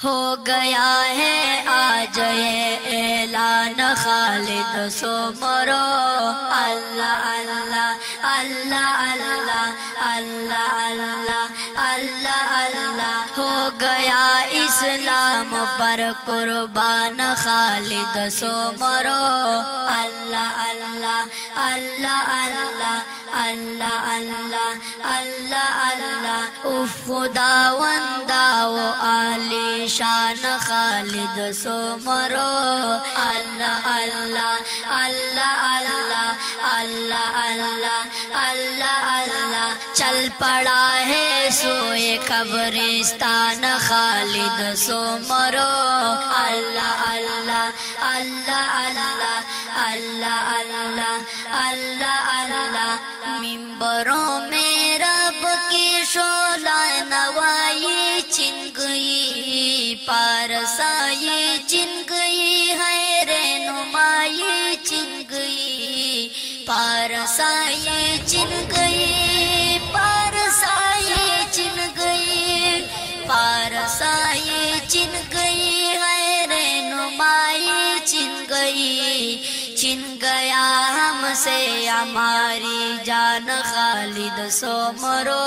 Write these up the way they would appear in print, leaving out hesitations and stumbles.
ہو گیا ہے آج یہ اعلان خالد سو مرو اللہ اللہ اللہ اللہ اللہ اللہ اللہ اللہ ہو گیا اسلام پر قربان خالد سو مرو اللہ اللہ اللہ اللہ اللہ اللہ اللہ اللہ اف خداوندا و عالی شان خالد سو مرو اللہ اللہ اللہ اللہ اللہ اللہ اللہ اللہ چل پڑا ہے سوئے قبرستان خالد سو مرو اللہ اللہ اللہ اللہ اللہ اللہ اللہ اللہ منبروں میں رب کی شعلہ نوائی چھن گئی پارسائی چھن گئی ہے رہنمائی چھن گئی پارسائی چھن گئی پارسائی چھن گئی پارسائی چھن گئی ہے رہنمائی چھن گئی چھن گیا ہم سے ہماری جان خالد سو مرو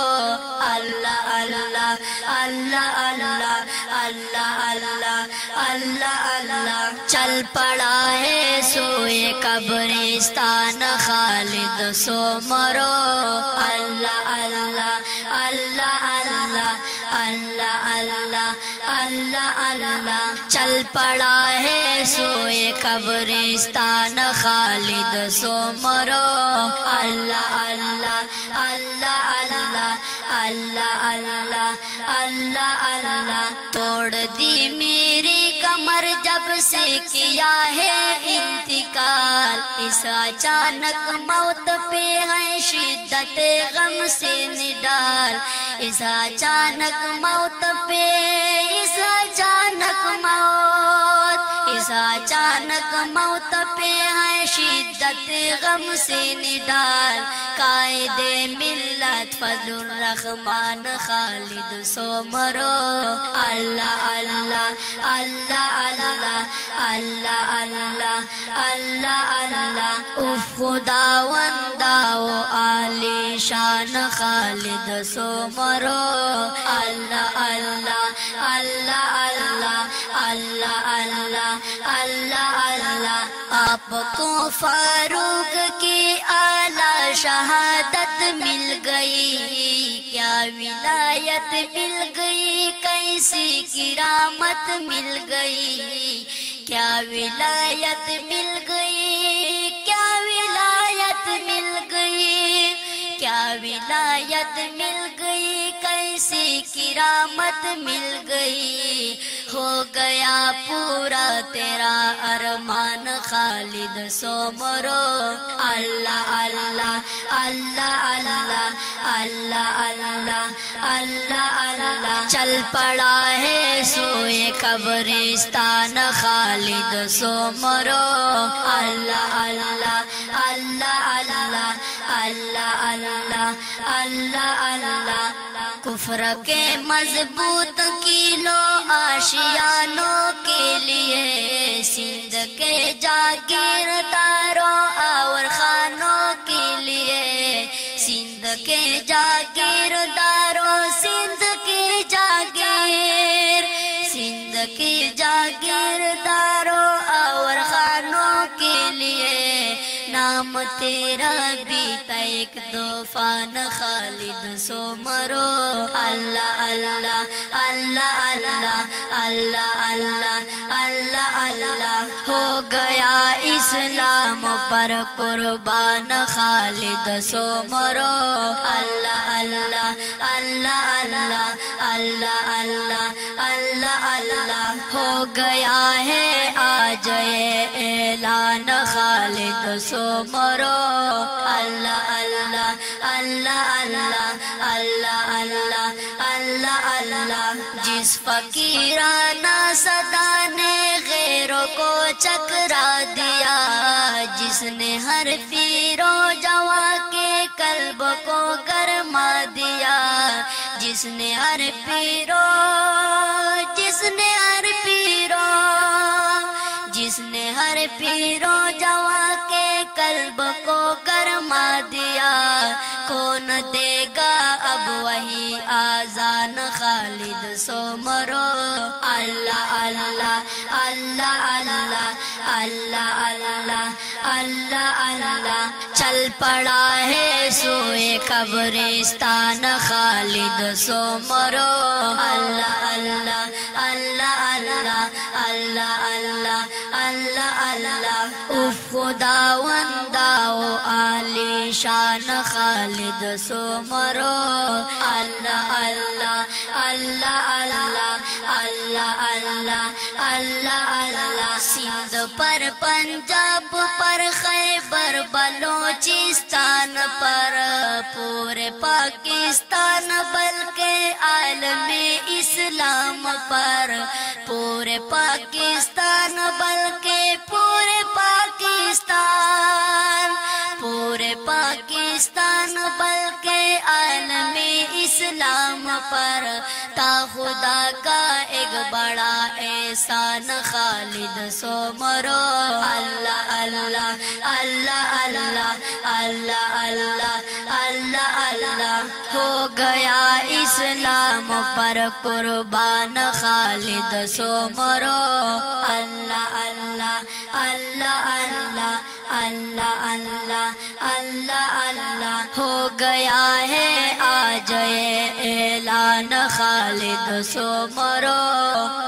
اللہ اللہ اللہ اللہ اللہ اللہ اللہ اللہ چل پڑا ہے سوئے قبرستان خالد سو مرو اللہ اللہ اللہ اللہ اللہ اللہ اللہ اللہ چل پڑا ہے سوئے قبرستان خالد سو مرو اللہ اللہ اللہ اللہ اللہ اللہ اللہ اللہ توڑ دی میری کمر جب سے کیا ہے انتقال اس اچانک موت پہ ہے شدت غم سے نڈال اس اچانک موت پہ اس اچانک موت اس اچانک موت پہ ہے شدت غم سے نڈال قائد ملت فضل الرحمن خالد سو مرو اللہ اللہ اللہ اللہ اللہ اللہ اللہ اللہ اف خداوندا و عالی شان خالد سو مرو اللہ اللہ اللہ اللہ اللہ اللہ اللہ اللہ آپ کو فاروق کی اعلی شہادت مل گئی کیا ولایت مل گئی کیسی کرامت مل گئی کیا ولایت مل گئی کیا ولایت مل گئی کیا ولایت مل گئی کیسی کرامت مل گئی ہو گیا پورا تیرا ارمان خالد سو مرو اللہ اللہ اللہ اللہ اللہ اللہ اللہ اللہ چل پڑا ہے سوئے قبرستان خالد سو مرو اللہ اللہ اللہ اللہ اللہ اللہ اللہ اللہ کفر کے مضبوط کیلو آشیانوں کے لیے سندھ کے جاگیرداروں اور خانوں کے لیے سندھ کے جاگیرداروں سندھ کی جاگیر سندھ کی جاگیرداروں اور خانوں کے لیے نام تیرا بھی ایک طوفان خالد سو مرو اللہ اللہ اللہ اللہ اللہ اللہ اللہ اللہ ہو گیا اسلام پر قربان خالد سو مرو اللہ اللہ اللہ اللہ اللہ اللہ اللہ اللہ ہو گیا ہے آج یہ اعلان خالد سو مرو اللہ اللہ اللہ اللہ اللہ اللہ اللہ اللہ جس فقیرانہ صدا نے غیروں کو چکرا دیا جس نے ہر پیر و جواں کے قلب کو گرما دیا جس نے ہر پیر و جس نے دیا، کون دے گا اب وہی آذان خالد سو مرو۔ اللہ اللہ اللہ اللہ اللہ اللہ اللہ اللہ، چل پڑا ہے سوئے قبرستان خالد سو مرو۔ اللہ اللہ اللہ اللہ اللہ اللہ اللہ اللہ، اف خداونداؤ عالی شان خالد سو مرو۔ اللہ اللہ اللہ اللہ اللہ اللہ اللہ اللہ، سندھ پر پنجاب پر خیبر بلوچستان پر پورے پاکستان بلکہ عالم اسلام پر، پورے پاکستان بلکہ پورے پاکستان، پورے پاکستان بلکہ عالم اسلام پر، تا خدا کا ایک بڑا احسان خالد سو مرو۔ اللہ اللہ اللہ اللہ اللہ اللہ اللہ اللہ، ہو گیا اسلام پر قربان خالد سو مرو۔ اللہ اللہ اللہ اللہ اللہ اللہ اللہ اللہ، ہو گیا ہے آج یہ اعلان خالد سو مرو۔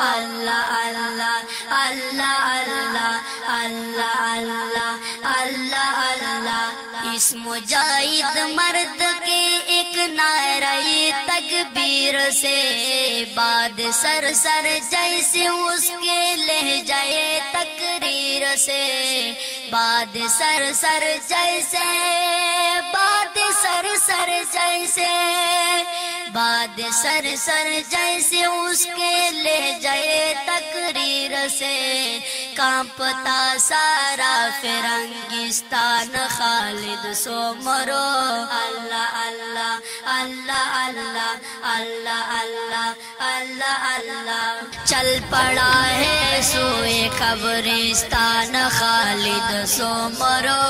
اللہ اللہ اللہ اللہ اللہ اللہ اللہ اللہ، اس مجاہد مرد کے ایک نعرہ تکبیر سے باد سر سر جیسے اس کے لہجے تقریر سے، باد سر سر جیسے، باد سر سر جیسے، باد سر سر جیسے اس کے لہجے تقریر سے، کانپتا سارا فرنگستان خالد سو مرو۔ اللہ اللہ اللہ اللہ اللہ اللہ اللہ اللہ، چل پڑا ہے سوئے قبرستان خالد سو مرو۔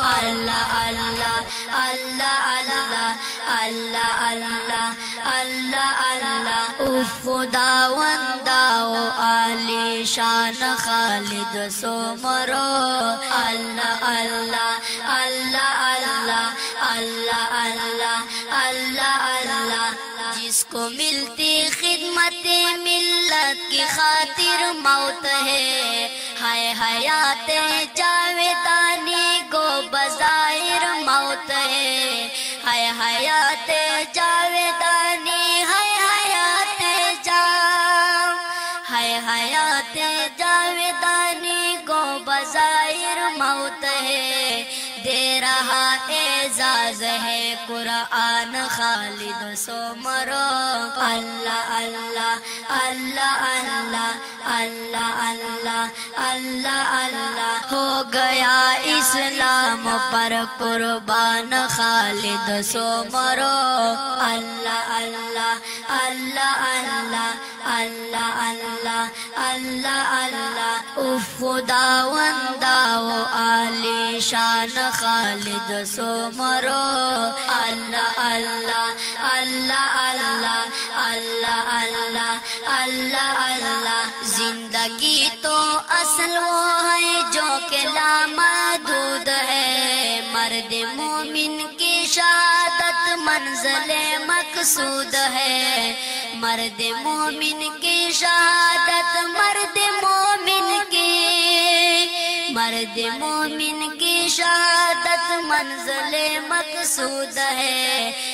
اللہ اللہ اللہ اللہ اللہ اللہ اللہ اللہ، اف خداونداؤ عالی شان خالد سو مرو۔ اللہ اللہ اللہ اللہ اللہ اللہ اللہ اللہ، جس کو ملتی خدمت ملت کی خاطر موت ہے، ہائے حیات جاویدانی گو بظاہر موت ہے، ہائے حیات جاویدانی، ہائے حیات ہائے حیات جاویدانی گو بظاہر موت ہے، دے رہا اعزاز ہے قرآن خالد سو مرو۔ اللہ اللہ اللہ اللہ اللہ اللہ اللہ اللہ، ہو گیا اسلام پر قربان خالد سو مرو۔ اللہ اللہ اللہ اللہ اللہ اللہ اللہ اللہ، اف خداونداؤ عالی شان خالد سو مرو۔ اللہ اللہ اللہ اللہ اللہ اللہ اللہ اللہ، زندگی تو اصل وہ ہے جو کہ لامحدود ہے، مرد مومن کی شہادت منزل مقصود ہے، مرد مومن کی شہادت، مرد مومن کی، مرد مومن کی شہادت منزل مقصود ہے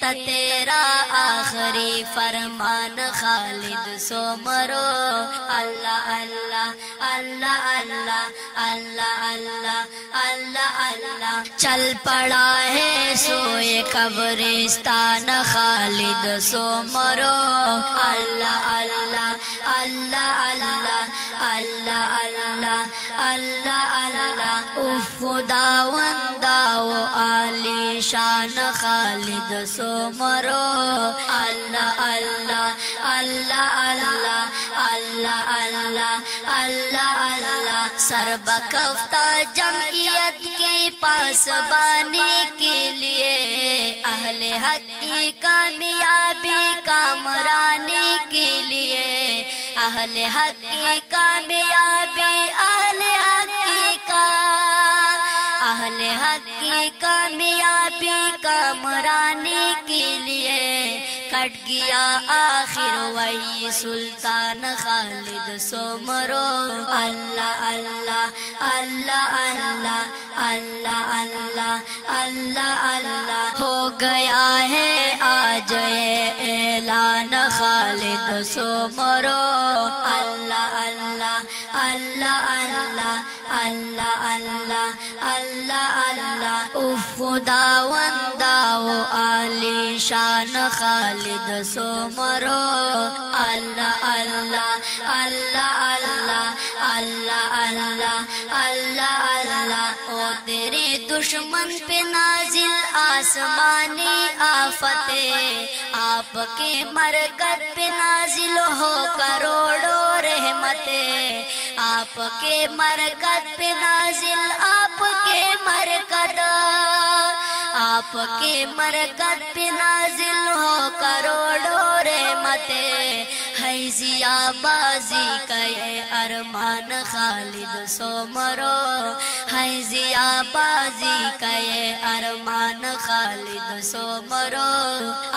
تیرا آخری فرمان خالد سو مرو۔ اللہ اللہ اللہ اللہ اللہ اللہ اللہ اللہ، چل پڑا ہے سوئے قبرستان خالد سو مرو۔ اللہ اللہ اللہ اللہ اللہ اللہ اللہ اللہ اف خداوندا و عالی شان خالد سومرو اللہ اللہ اللہ اللہ اللہ اللہ اللہ اللہ سربکفتہ جمعیت کے پاسبانی کے لیے اہل حق کی کامیابی کامرانی کے لیے اہل حق کی کامیابی اہل حق کی کامیابی کامرانی کے لیے کٹ گیا آخر وہی سلطان خالد سومرو اللہ اللہ اللہ اللہ اللہ اللہ اللہ اللہ ہو گیا ہے آج یہ اعلان خالد سومرو اللہ اللہ اللہ اللہ اللہ اللہ اللہ اللہ اف خداوندا و عالی شان خالد سومرو اللہ اللہ اللہ اللہ اللہ اللہ اللہ اللہ او تیرے دشمن پہ نازل آسمانی آفتیں آپ کے مرکز پہ نازل ہو کروڑوں رحمتیں آپ کے مرکز پہ نازل آپ کے مرکز پہ نازل ہو کروڑوں رحمتیں ہے ضیا بازی کا یہ ارمان خالد سومرو ہے ضیا بازی کا یہ ارمان خالد سومرو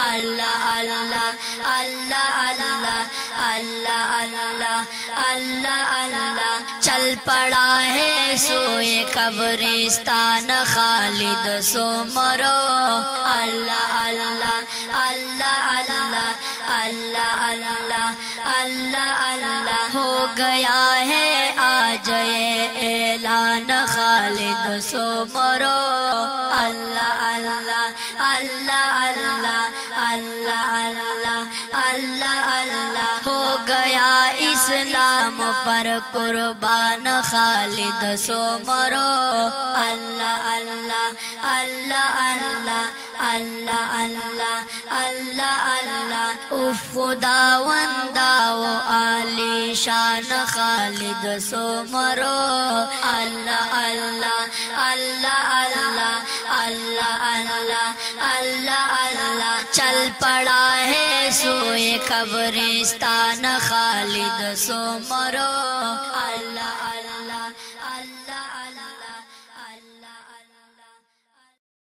اللہ اللہ اللہ اللہ اللہ اللہ اللہ اللہ چل پڑا ہے سوئے قبرستان خالد سومرو اللہ اللہ اللہ اللہ اللہ اللہ اللہ اللہ ہو گیا ہے آج یہ اعلان خالد سومرو اللہ اللہ اللہ اللہ اللہ اللہ اللہ اللہ ہو گیا اسلام پر قربان خالد سومرو اللہ اللہ اللہ اللہ اللہ اللہ اللہ اللہ اف خداوندا و عالی شان خالد سومرو اللہ اللہ اللہ اللہ اللہ اللہ اللہ اللہ چل پڑا ہے سوئے قبرستان خالد سومرو اللہ اللہ